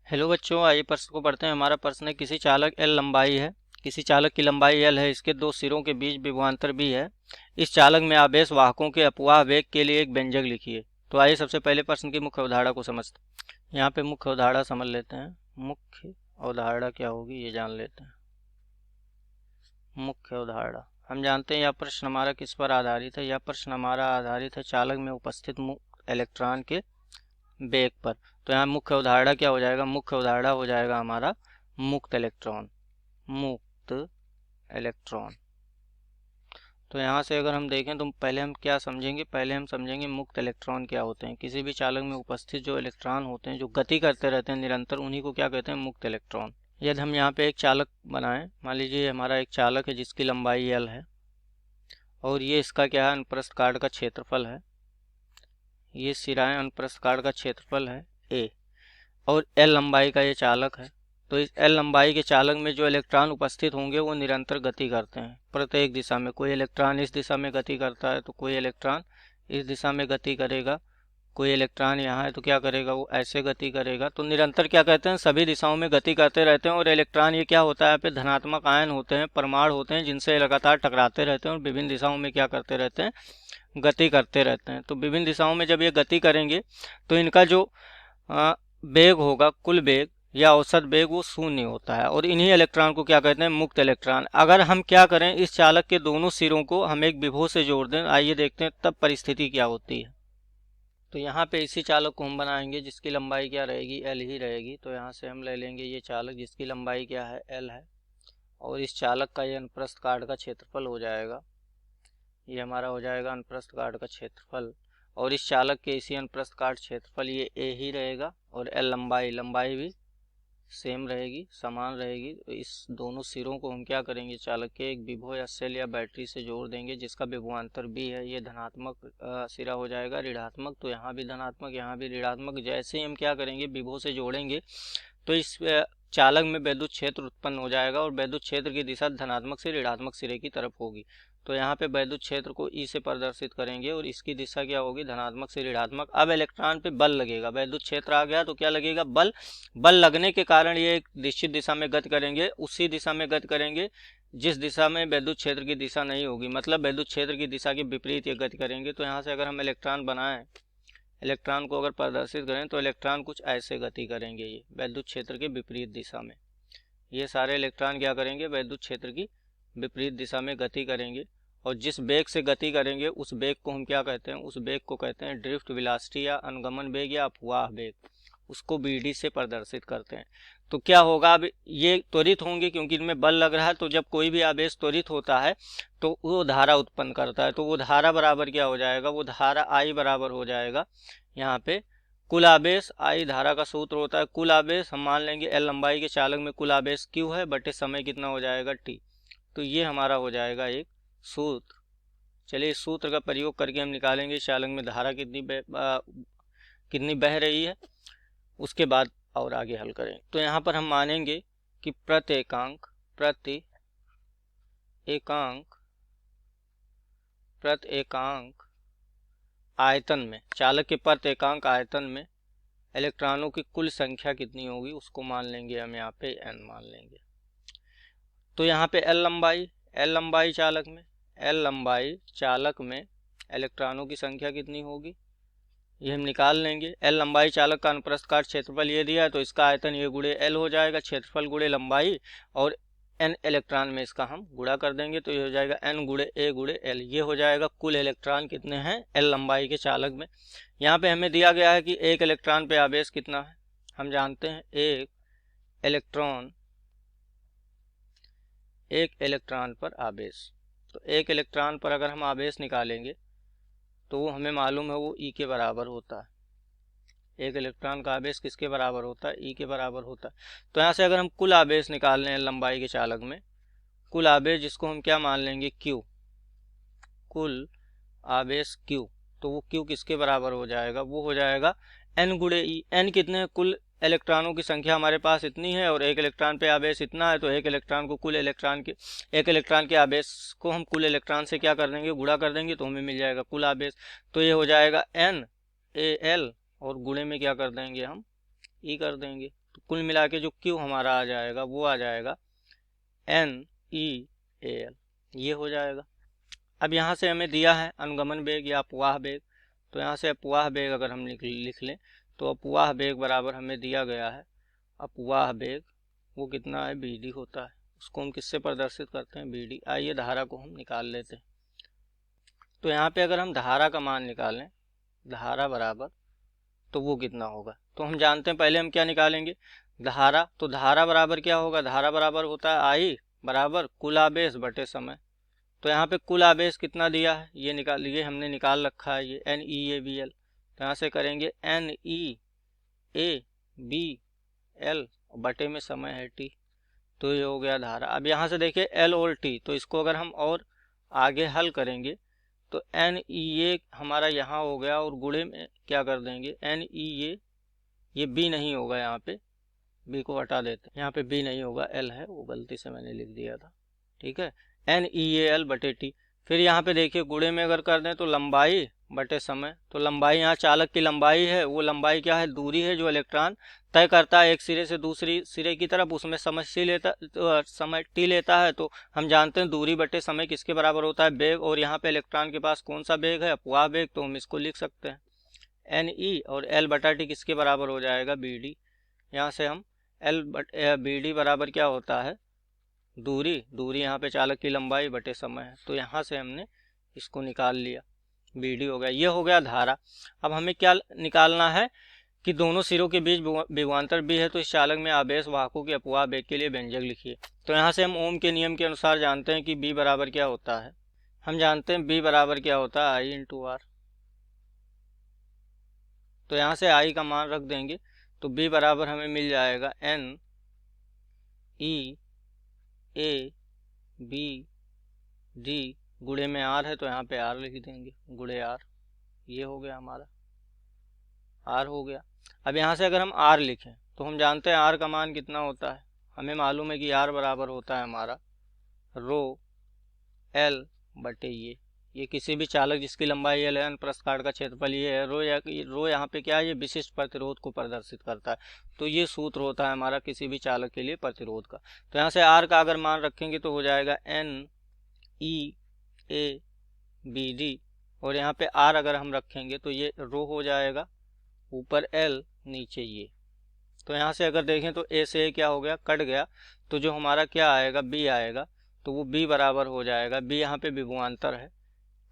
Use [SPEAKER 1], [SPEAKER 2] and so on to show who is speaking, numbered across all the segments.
[SPEAKER 1] Hello बच्चों, आइए प्रश्न को पढ़ते हैं। हमारा प्रश्न है, किसी चालक L लंबाई है, किसी चालक की लंबाई L है, इसके दो सिरों के बीच विभवांतर B है। इस चालक में आवेश वाहकों के अपवाह वेग के लिए एक व्यंजक लिखिए। तो आइए सबसे पहले प्रश्न की मुख्य अवधारणा को समझते हैं। यहाँ पे मुख्य अवधारणा समझ लेते हैं। मुख्य अवधारणा क्या होगी ये जान लेते हैं। मुख्य अवधारणा हम जानते हैं यह प्रश्न हमारा किस पर आधारित है। यह प्रश्न हमारा आधारित है चालक में उपस्थित मुक्त इलेक्ट्रॉन के बेग पर। तो यहाँ मुख्य अवधारणा क्या हो जाएगा? मुख्य अवधारणा हो जाएगा हमारा मुक्त इलेक्ट्रॉन। मुक्त इलेक्ट्रॉन। तो यहाँ से अगर हम देखें तो पहले हम क्या समझेंगे? पहले हम समझेंगे मुक्त इलेक्ट्रॉन क्या होते हैं। किसी भी चालक में उपस्थित जो इलेक्ट्रॉन होते हैं, जो गति करते रहते हैं निरंतर, उन्हीं को क्या कहते हैं? मुक्त इलेक्ट्रॉन। यदि हम यहाँ पे एक चालक बनाएं, मान लीजिए हमारा एक चालक है जिसकी लंबाई L है और ये इसका क्या है? अनुप्रस्थ काट का क्षेत्रफल है। ये सिराएं अनुप्रस्थ काट का क्षेत्रफल है A, और L लंबाई का ये चालक है। तो इस L लंबाई के चालक में जो इलेक्ट्रॉन उपस्थित होंगे वो निरंतर गति करते हैं प्रत्येक दिशा में। कोई इलेक्ट्रॉन इस दिशा में गति करता है तो कोई इलेक्ट्रॉन इस दिशा में गति करेगा। कोई इलेक्ट्रॉन यहाँ है तो क्या करेगा? वो ऐसे गति करेगा। तो निरंतर क्या कहते हैं? सभी दिशाओं में गति करते रहते हैं। और इलेक्ट्रॉन ये क्या होता है? यहाँ पे धनात्मक आयन होते हैं, परमाणु होते हैं, जिनसे लगातार टकराते रहते हैं और विभिन्न दिशाओं में क्या करते रहते हैं? गति करते रहते हैं। तो विभिन्न दिशाओं में जब ये गति करेंगे तो इनका जो वेग होगा, कुल वेग या औसत वेग, वो शून्य होता है। और इन्हीं इलेक्ट्रॉन को क्या कहते हैं? मुक्त इलेक्ट्रॉन। अगर हम क्या करें, इस चालक के दोनों सिरों को हम एक विभव से जोड़ दें, आइए देखते हैं तब परिस्थिति क्या होती है। तो यहाँ पे इसी चालक को हम बनाएंगे जिसकी लंबाई क्या रहेगी? L ही रहेगी। तो यहाँ से हम ले लेंगे ये चालक जिसकी लंबाई क्या है? L है। और इस चालक का ये अनुप्रस्थ काट का क्षेत्रफल हो जाएगा। ये हमारा हो जाएगा अनुप्रस्थ काट का क्षेत्रफल। और इस चालक के इसी अनुप्रस्थ काट क्षेत्रफल ये A ही रहेगा। और L लंबाई भी सेम रहेगी, समान रहेगी। तो इस दोनों सिरों को हम क्या करेंगे? चालक के एक विभव या सेल या बैटरी से जोड़ देंगे जिसका विभवांतर B है। ये धनात्मक सिरा हो जाएगा, ऋणात्मक। तो यहाँ भी धनात्मक, यहाँ भी ऋणात्मक। जैसे ही हम क्या करेंगे? विभव से जोड़ेंगे तो इस चालक में वैद्युत क्षेत्र उत्पन्न हो जाएगा और वैद्युत क्षेत्र की दिशा धनात्मक से ऋणात्मक सिरे की तरफ होगी। तो यहाँ पे वैद्युत क्षेत्र को E से प्रदर्शित करेंगे और इसकी दिशा क्या होगी? धनात्मक से ऋणात्मक। अब इलेक्ट्रॉन पे बल लगेगा, वैद्युत क्षेत्र आ गया तो क्या लगेगा? बल। बल लगने के कारण ये एक निश्चित दिशा में गति करेंगे, उसी दिशा में गति करेंगे जिस दिशा में वैद्युत क्षेत्र की दिशा नहीं होगी। मतलब वैद्युत क्षेत्र की दिशा के विपरीत ये गति करेंगे। तो यहाँ से अगर हम इलेक्ट्रॉन बनाएं, इलेक्ट्रॉन को अगर प्रदर्शित करें तो इलेक्ट्रॉन कुछ ऐसे गति करेंगे, ये वैद्युत क्षेत्र के विपरीत दिशा में। ये सारे इलेक्ट्रॉन क्या करेंगे? वैद्युत क्षेत्र की विपरीत दिशा में गति करेंगे। और जिस वेग से गति करेंगे उस वेग को हम क्या कहते हैं? उस वेग को कहते हैं ड्रिफ्ट वेलोसिटी या अनुगमन वेग या अपवाह वेग। उसको BD से प्रदर्शित करते हैं। तो क्या होगा? अब ये त्वरित होंगे क्योंकि इनमें बल लग रहा है। तो जब कोई भी आवेश त्वरित होता है तो वो धारा उत्पन्न करता है। तो वो धारा बराबर क्या हो जाएगा? वो धारा I बराबर हो जाएगा यहाँ पे कुल आवेश। I धारा का सूत्र होता है कुल आवेश। हम मान लेंगे L लंबाई के चालक में कुल आवेश Q है बटे समय कितना हो जाएगा? T। तो ये हमारा हो जाएगा एक सूत्र। चलिए इस सूत्र का प्रयोग करके हम निकालेंगे चालक में धारा कितनी बह रही है, उसके बाद और आगे हल करें। तो यहाँ पर हम मानेंगे कि प्रति एकांक आयतन में, चालक के प्रति एकांक आयतन में इलेक्ट्रॉनों की कुल संख्या कितनी होगी उसको मान लेंगे हम, यहाँ पे N मान लेंगे। तो यहाँ पे L लंबाई चालक में इलेक्ट्रॉनों की संख्या कितनी होगी ये हम निकाल लेंगे। L लंबाई चालक का अनुप्रस्थ काट क्षेत्रफल ये दिया है तो इसका आयतन ये गुणे L हो जाएगा, क्षेत्रफल गुणे लंबाई, और N इलेक्ट्रॉन में इसका हम गुणा कर देंगे तो ये हो जाएगा N गुणे A गुणे L। ये हो जाएगा कुल इलेक्ट्रॉन कितने हैं L लंबाई के चालक में। यहाँ पे हमें दिया गया है कि एक इलेक्ट्रॉन पे आवेश कितना है। हम जानते हैं एक इलेक्ट्रॉन पर आवेश। तो एक इलेक्ट्रॉन पर अगर हम आवेश निकालेंगे तो वो हमें मालूम है वो E के बराबर होता है। एक इलेक्ट्रॉन का आवेश किसके बराबर होता है? E के बराबर होता है। तो यहाँ से अगर हम कुल आवेश निकाल लें लंबाई के चालक में, कुल आवेश जिसको हम क्या मान लेंगे? Q। कुल आवेश Q। तो वो Q किसके बराबर हो जाएगा? वो हो जाएगा N गुणे E। N कितने हैं? कुल इलेक्ट्रॉनों की संख्या हमारे पास इतनी है और एक इलेक्ट्रॉन पे आवेश इतना है। तो एक इलेक्ट्रॉन के आवेश को हम कुल इलेक्ट्रॉन से क्या कर देंगे? गुणा कर देंगे तो हमें मिल जाएगा कुल आवेश। तो ये हो जाएगा NaL और गुणे में क्या कर देंगे हम? E कर देंगे। तो कुल मिला के जो Q हमारा आ जाएगा वो आ जाएगा NEAL, ये हो जाएगा। अब यहाँ से हमें दिया है अनुगमन वेग या अपवाह वेग, तो यहाँ से अपवाह वेग अगर हम लिख लें तो अपवाह वेग बराबर हमें दिया गया है, अपवाह वेग वो कितना है, BD होता है। उसको हम किससे प्रदर्शित करते हैं, BD। आइए धारा को हम निकाल लेते हैं। तो यहाँ पे अगर हम धारा का मान निकालें, धारा बराबर, तो वो कितना होगा, तो हम जानते हैं पहले हम क्या निकालेंगे, धारा। तो धारा बराबर क्या होगा, धारा बराबर होता है आई बराबर कुल आवेश बटे समय। तो यहाँ पे कुल आवेश कितना दिया है ये निकाल, ये हमने निकाल रखा है, ये NEABL। तो यहाँ से करेंगे NEABL बटे में समय है T, तो ये हो गया धारा। अब यहाँ से देखिए L और T, तो इसको अगर हम और आगे हल करेंगे तो NEA हमारा यहाँ हो गया और गुणे में क्या कर देंगे NEA, ये B नहीं होगा, यहाँ पे B को हटा देते हैं, यहाँ पे B नहीं होगा, L है, वो गलती से मैंने लिख दिया था, ठीक है, NEAL बटे T। फिर यहाँ पे देखिए गुणे में अगर कर दें तो लंबाई बटे समय, तो लंबाई यहाँ चालक की लंबाई है, वो लंबाई क्या है, दूरी है जो इलेक्ट्रॉन तय करता है एक सिरे से दूसरी सिरे की तरफ, उसमें समय समय T लेता है। तो हम जानते हैं दूरी बटे समय किसके बराबर होता है, वेग, और यहाँ पे इलेक्ट्रॉन के पास कौन सा वेग है, अपवाह वेग, तो हम इसको लिख सकते हैं NE, और L बटा T किसके बराबर हो जाएगा, BD। यहाँ से हम BD बराबर क्या होता है, दूरी, दूरी यहाँ पे चालक की लंबाई बटे समय है, तो यहाँ से हमने इसको निकाल लिया, BD हो गया, ये हो गया धारा। अब हमें क्या निकालना है कि दोनों सिरों के बीच विभवांतर B है, तो इस चालक में आवेश वाहकों के अपवाह वेग के लिए व्यंजक लिखिए। तो यहाँ से हम ओम के नियम के अनुसार जानते हैं कि B बराबर क्या होता है, हम जानते हैं B बराबर क्या होता है, I इंटू R। तो यहाँ से I का मान रख देंगे, तो B बराबर हमें मिल जाएगा NEABD, गुणे में R है तो यहाँ पे R लिख देंगे, गुणे R, ये हो गया हमारा, R हो गया। अब यहाँ से अगर हम R लिखें तो हम जानते हैं R का मान कितना होता है, हमें मालूम है कि R बराबर होता है हमारा रो L बटे ये किसी भी चालक जिसकी लंबाई L है, प्रस्थ काट का क्षेत्रफल ये है, रो यहाँ पे क्या है, ये विशिष्ट प्रतिरोध को प्रदर्शित करता है। तो ये सूत्र होता है हमारा किसी भी चालक के लिए प्रतिरोध का। तो यहाँ से R का अगर मान रखेंगे तो हो जाएगा NEABD, और यहाँ पे R अगर हम रखेंगे तो ये रो हो जाएगा, ऊपर L नीचे ये। तो यहाँ से अगर देखें तो A से क्या हो गया, कट गया, तो जो हमारा क्या आएगा, B आएगा, तो वो B बराबर हो जाएगा, B यहाँ पे विभवांतर है,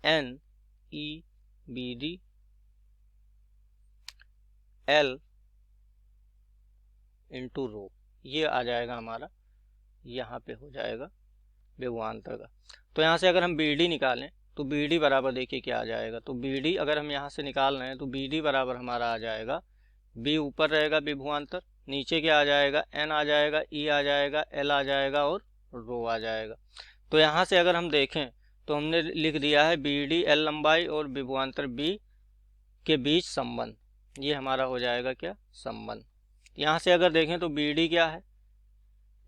[SPEAKER 1] NEBD L इंटू रो, ये आ जाएगा हमारा, यहाँ पे हो जाएगा विभवांतर का। तो यहाँ से अगर हम BD निकालें तो BD बराबर देखिए क्या आ जाएगा, तो BD अगर हम यहाँ से निकाल रहे हैं तो BD बराबर हमारा आ जाएगा, B ऊपर रहेगा विभवांतर, नीचे क्या आ जाएगा, N आ जाएगा, E आ जाएगा, L आ जाएगा और रो आ जाएगा। तो यहाँ से अगर हम देखें तो हमने लिख दिया है BD L लंबाई और विभवांतर B के बीच संबंध, ये हमारा हो जाएगा क्या, संबंध। यहाँ से अगर देखें तो BD क्या है,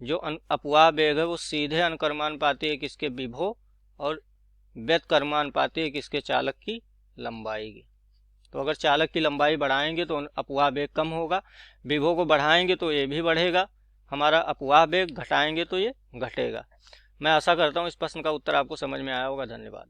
[SPEAKER 1] जो अपवाह वेग है वो सीधे अनुक्रमानुपाती है किसके, विभव, और व्यतकर्मानुपाती है किसके, चालक की लंबाई की। तो अगर चालक की लंबाई बढ़ाएंगे तो अपवाह वेग कम होगा, विभव को बढ़ाएंगे तो ये भी बढ़ेगा हमारा अपवाह वेग, घटाएंगे तो ये घटेगा। मैं आशा करता हूँ इस प्रश्न का उत्तर आपको समझ में आया होगा। धन्यवाद।